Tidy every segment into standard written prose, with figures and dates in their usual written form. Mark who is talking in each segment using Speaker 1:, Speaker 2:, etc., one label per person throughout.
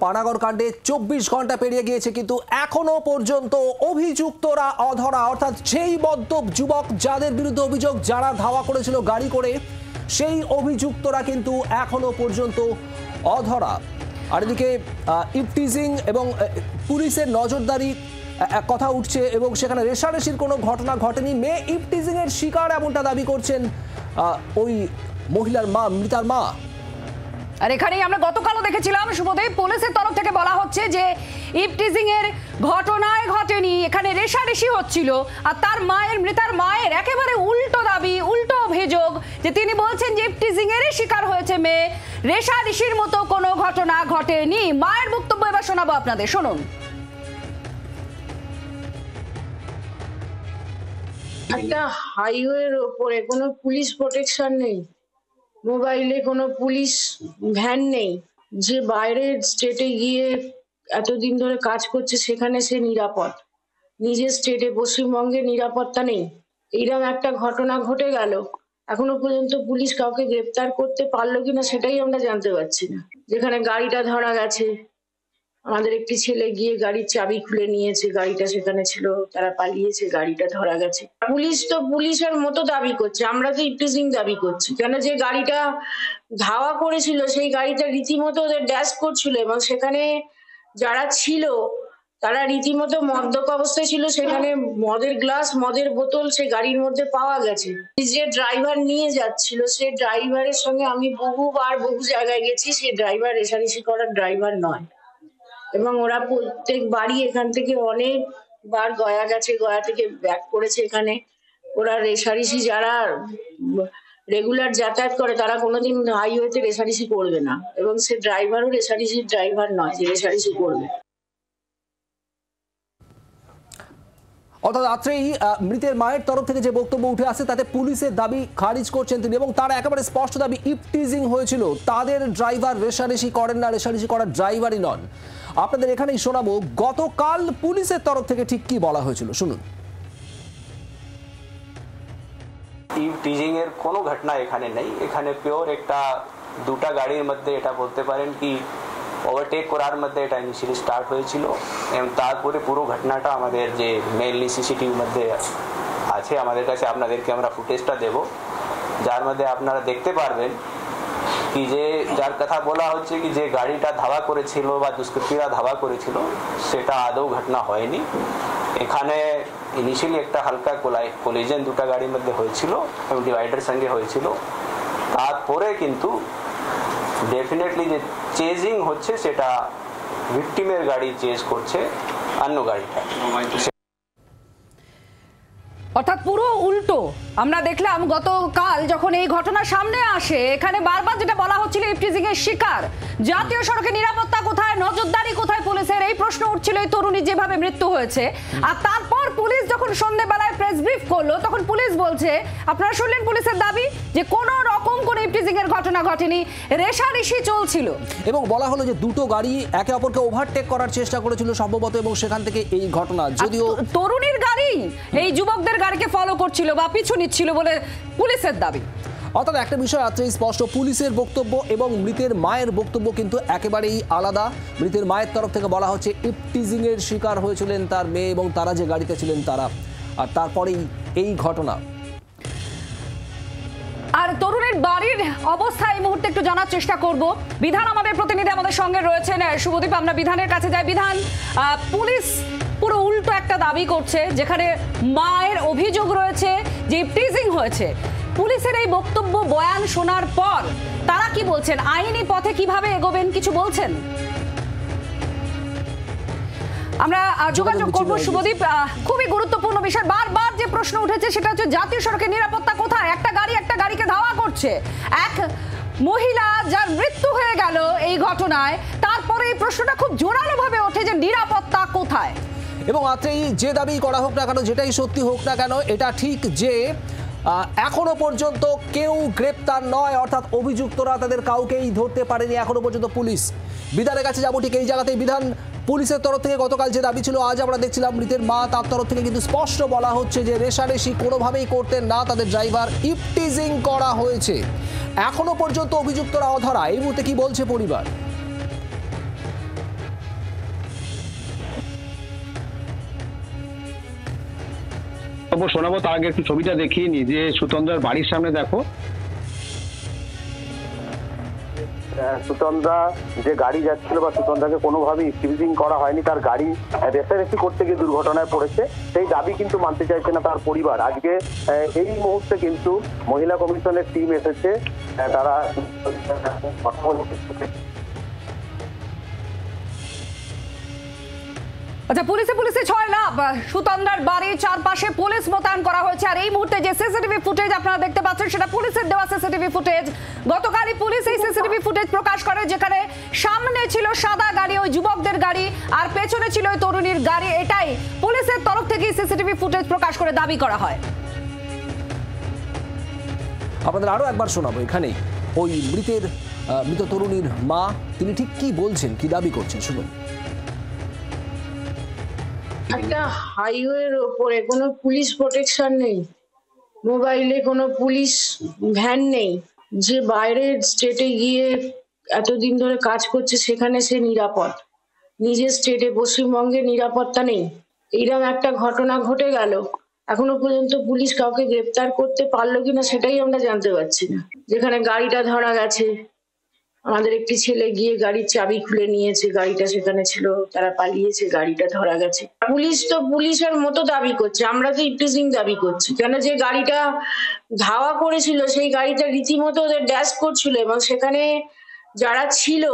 Speaker 1: পানাগড় কাণ্ডে 24 ঘন্টা পেরিয়ে গিয়েছে, কিন্তু এখনো পর্যন্ত অভিযুক্তরা অধরা। অর্থাৎ সেই মদ্যপ যুবক যাদের বিরুদ্ধে অভিযোগ, যারা ধাওয়া করেছিল গাড়ি করে, সেই অভিযুক্তরা কিন্তু এখনো পর্যন্ত অধরা। আর এদিকে ইফটিজিং এবং পুলিশের নজরদারি কথা উঠছে এবং সেখানে রেশারেশির কোনো ঘটনা ঘটেনি। মেয়ে ইফটিজিং এর শিকার এমনটা দাবি করছেন ওই মহিলার মা, মৃতার মা।
Speaker 2: আর এখানেই আমরা গতকালও দেখেছিলাম শুভদেব, পুলিশের তরফ থেকে বলা হচ্ছে যে ইফটিজিং এর ঘটনায় ঘটেনি, এখানে রেশারেশি হচ্ছিল। আর তার মায়ের, মৃতার মায়ের একেবারে উল্টো দাবি, উল্টো অভিযোগ, যে তিনি বলছেন যে ইফটিজিং এরই শিকার হয়েছে মেয়ে, রেশারেশির মতো কোনো ঘটনা ঘটেনি। মায়ের বক্তব্য এবার শোনাবো আপনাদের, শুনুন।
Speaker 3: একটা হাইওয়ের ওপরে কোনো পুলিশ প্রোটেকশন নেই, মোবাইলে কোনো পুলিশ ভ্যান নেই, যে বাইরের স্টেটে গিয়ে এতদিন ধরে কাজ করছে সেখানে সে নিরাপদ, নিজের স্টেটে পশ্চিমবঙ্গে নিরাপত্তা নেই। এইরকম একটা ঘটনা ঘটে গেল, এখনো পর্যন্ত পুলিশ কাউকে গ্রেপ্তার করতে পারলো কিনা সেটাই আমরা জানতে পারছি না। যেখানে গাড়িটা ধরা গেছে, আমাদের একটি ছেলে গিয়ে গাড়ির চাবি খুলে নিয়েছে, গাড়িটা সেখানে ছিল, তারা পালিয়েছে, গাড়িটা ধরা গেছে। পুলিশ তো পুলিশের মতো দাবি করছে, আমরা তো ইফটিজিং দাবি করছি। কেন, যে গাড়িটা ধাওয়া করেছিল সেই গাড়িটা রীতিমতো ওদের ড্যাশ করছিল এবং সেখানে যারা ছিল তারা রীতিমতো মদ্যপ অবস্থায় ছিল। সেখানে মদের গ্লাস, মদের বোতল সেই গাড়ির মধ্যে পাওয়া গেছে। যে ড্রাইভার নিয়ে যাচ্ছিল সে ড্রাইভারের সঙ্গে আমি বহুবার বহু জায়গায় গেছি, সে ড্রাইভার রেশারেশি করার ড্রাইভার নয়। এবং ওরা প্রত্যেক বাড়ি এখান থেকে অনেকবার গয়া গেছে, গয়া থেকে ব্যাক করেছে এখানে। ওরা রেশারেশি যারা রেগুলার যাতায়াত করে তারা কোনোদিন হাইওয়েতে রেশারেশি করবে না, এবং সে ড্রাইভারও রেশারেশির ড্রাইভার নয় যে রেশারেশি করবে।
Speaker 1: অর্থাৎ রাত্রেই মৃতের মায়ের তরফ থেকে যে বক্তব্য উঠে আসে তাতে পুলিশের দাবি খারিজ করছেন তিনি, এবং তার একেবারে স্পষ্ট দাবি ইফটিজিং হয়েছিল, তাদের ড্রাইভার রেশারেশি করেন না, রেশারেশি করার ড্রাইভারই নন। আপনাদের এখানেই শোনাবো গতকাল পুলিশের তরফ থেকে ঠিক কি বলা হয়েছিল, শুনুন।
Speaker 4: ইফটিজিং এর কোনো ঘটনা এখানে নেই, এখানে পিওর একটা দুটা গাড়ির মধ্যে এটা বলতে পারেন কি ওভারটেক করার মধ্যে এটা ইনিশিয়ালি স্টার্ট হয়েছিল, এবং তারপরে পুরো ঘটনাটা আমাদের যে মেইনলি সিসিটিভির মধ্যে আছে আমাদের কাছে, আপনাদেরকে আমরা ফুটেজটা দেব, যার মধ্যে আপনারা দেখতে পারবেন কি যে যার কথা বলা হচ্ছে কি যে গাড়িটা ধাওয়া করেছিল বা দুষ্কৃতীরা ধাওয়া করেছিল সেটা আদৌ ঘটনা হয়নি। এখানে ইনিশিয়ালি একটা হালকা কোলিশন দুটা গাড়ির মধ্যে হয়েছিল এবং ডিভাইডার সঙ্গে হয়েছিল, তারপরে কিন্তু ডেফিনেটলি যে চেজিং হচ্ছে সেটা ভিকটিমের গাড়ি চেজ করছে অন্য গাড়িটা,
Speaker 2: অর্থাৎ পুরো উল্টো। আমরা দেখলাম গতকাল যখন এই ঘটনা সামনে আসে, এখানে বারবার যেটা বলা হচ্ছিল ইফটিজিং এর শিকার, জাতীয় সড়কে নিরাপত্তা কোথায়, নজরদারি কোথায় পুলিশের, এই প্রশ্ন উঠছিল এই তরুণীর যেভাবে মৃত্যু হয়েছে। আর তারপর পুলিশ যখন সন্ধ্যেবেলায় প্রেস ব্রিফ করলো তখন পুলিশ বলছে, আপনারা শুনলেন পুলিশের দাবি, যে কোনো রকম কোনো ইফটিজিং এর ঘটনা ঘটেনি, রেশারেশি চলছিল।
Speaker 1: এবং বলা হলো যে দুটো গাড়ি একে অপরকে ওভারটেক করার চেষ্টা করেছিল সম্ভবত, এবং সেখান থেকে এই ঘটনা। যদিও
Speaker 2: তরুণীর গাড়ি এই যুবকদের গাড়িকে ফলো করছিল বা পিছু নিচ্ছিল বলে পুলিশের দাবি।
Speaker 1: অর্থাৎ একটা বিষয় আছে স্পষ্ট, পুলিশের বক্তব্য এবং মৃতের মায়ের বক্তব্য কিন্তু একেবারেই আলাদা। মৃতের মায়ের তরফ থেকে বলা হচ্ছে ইফটিজিং এর শিকার হয়েছিলেন তার মেয়ে এবং তারা যে গাড়িতে ছিলেন তারা, আর তারপরেই এই ঘটনা।
Speaker 2: আর তরুণের বাড়ির অবস্থা এই মুহূর্তে একটু জানার চেষ্টা করব। বিধান আমাদের প্রতিনিধি আমাদের সঙ্গে রয়েছেন। শুভদীপ, আমরা বিধানের কাছে যাই। বিধান, পুলিশ পুরো উল্টো একটা দাবি করছে, যেখানে মায়ের অভিযোগ রয়েছে যে ইফটিজিং হয়েছে। পুলিশের এই বক্তব্য বয়ান শোনার পর তারা কি বলছেন, আইনি পথে কিভাবে এগোবেন কিছু বলছেন? আমরা যোগাযোগ করবো শুভদীপ। খুবই গুরুত্বপূর্ণ বিষয়, বারবার যে প্রশ্ন উঠেছে সেটা হচ্ছে জাতীয় সড়কের নিরাপত্তা কোথায়? একটা গাড়িকে ধাওয়া করছে, এক মহিলা যার মৃত্যু হয়ে গেল এই ঘটনায়, তারপরে এই প্রশ্নটা খুব জোরালো ভাবে ওঠে যে নিরাপত্তা কোথায়।
Speaker 1: এবং রাত্রেই যে দাবি করা হোক না কেন, যেটাই সত্যি হোক না কেন, এটা ঠিক যে এখনো পর্যন্ত কেউ গ্রেপ্তার নয়, অর্থাৎ অভিযুক্তরা তাদের কাউকেই ধরতে পারেনি এখনো পর্যন্ত পুলিশ। বিধানের কাছে যাবো ঠিক এই জায়গাতেই। বিধান, পুলিশের তরফ থেকে গতকাল যে দাবি ছিল, আজ আমরা দেখছিলাম মৃতের মা, তার তরফ থেকে কিন্তু স্পষ্ট বলা হচ্ছে যে রেশারেশি কোনোভাবেই করতেন না তাদের ড্রাইভার, ইফটিজিং করা হয়েছে। এখনো পর্যন্ত অভিযুক্তরা অধরা। এই মুহূর্তে কি বলছে পরিবার?
Speaker 5: শোনাবো তার আগে একটু ছবিটা দেখিয়ে নি যে সুতন্দ্রার বাড়ির সামনে দেখো সুতন্দ্রা যে গাড়ি যাচ্ছিল বা সুতন্দ্রাকে কোনোভাবেই ফ্রিজিং করা হয়নি, তার গাড়ি রেসারেসি করতে গিয়ে দুর্ঘটনায় পড়েছে, সেই দাবি কিন্তু মানতে চাইছে না তার পরিবার। আজকে এই মুহূর্তে কিন্তু মহিলা কমিশনের টিম এসেছে, তারা
Speaker 2: আচ্ছা, পুলিশে 6 লাভ। সুতন্দ্রার বাড়ির চারপাশে পুলিশ মোতায়েন করা হয়েছে। আর এই মুহূর্তে যে সিসিটিভি ফুটেজ আপনারা দেখতে পাচ্ছেন সেটা পুলিশের দেওয়া সিসিটিভি ফুটেজ। গতকালই পুলিশ এই সিসিটিভি ফুটেজ প্রকাশ করে, যেখানে সামনে ছিল সাদা গাড়ি, ওই যুবকদের গাড়ি, আর পেছনে ছিল ওই তরুণীর গাড়ি। এটাই পুলিশের তরফ থেকে সিসিটিভি ফুটেজ প্রকাশ করে দাবি করা হয়।
Speaker 1: আপনাদের আরো একবার শোনাবো এখানে ওই মৃত তরুণীর মা, তিনি ঠিক কি বলছেন, কি দাবি করছেন, শুনুন।
Speaker 3: একটা হাইওয়ের ওপরে কোনো পুলিশ প্রোটেকশন নেই, মোবাইলে কোনো পুলিশ ভ্যান নেই, যে বাইরের স্টেটে গিয়ে এতদিন ধরে কাজ করছে সেখানে সে নিরাপদ, নিজের স্টেটে পশ্চিমবঙ্গে নিরাপত্তা নেই। এইরকম একটা ঘটনা ঘটে গেল, এখনো পর্যন্ত পুলিশ কাউকে গ্রেপ্তার করতে পারলো কিনা সেটাই আমরা জানতে পারছি না। যেখানে গাড়িটা ধরা গেছে, আমাদের একটি ছেলে গিয়ে গাড়ির চাবি খুলে নিয়েছে, গাড়িটা সেখানে ছিল, তারা পালিয়েছে, গাড়িটা ধরা গেছে। পুলিশ তো পুলিশের মতো দাবি করছে, আমরা তো ইপটিজিং দাবি করছি। কেন, যে গাড়িটা ধাওয়া করেছিল সেই গাড়িটা রীতিমতো ওদের ড্যাশ করছিল, এবং সেখানে যারা ছিল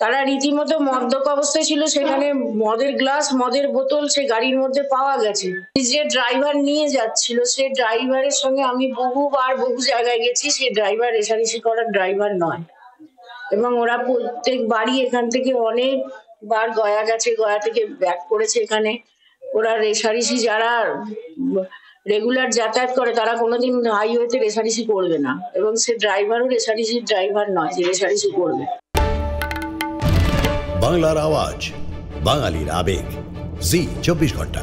Speaker 3: তারা রীতিমতো মদ্যপ অবস্থায় ছিল। সেখানে মদের গ্লাস, মদের বোতল সেই গাড়ির মধ্যে পাওয়া গেছে। যে ড্রাইভার নিয়ে যাচ্ছিল সে ড্রাইভারের সঙ্গে আমি বহুবার বহু জায়গায় গেছি, সে ড্রাইভার রেষারেষি করার ড্রাইভার নয়। এবং ওরা প্রত্যেকবারই এখান থেকে অনেকবার গয়া গেছে, গয়া থেকে ব্যাক করেছে এখানে। ওরা রেষারেষি যারা রেগুলার যাতায়াত করে তারা কোনোদিন হাইওয়েতে রেষারেষি করবে না, এবং সে ড্রাইভারও রেষারেষির ড্রাইভার নয় যে রেষারেষি করবে।
Speaker 6: বাংলার আওয়াজ, বাঙালির আবেগ, জি 24 ঘন্টা।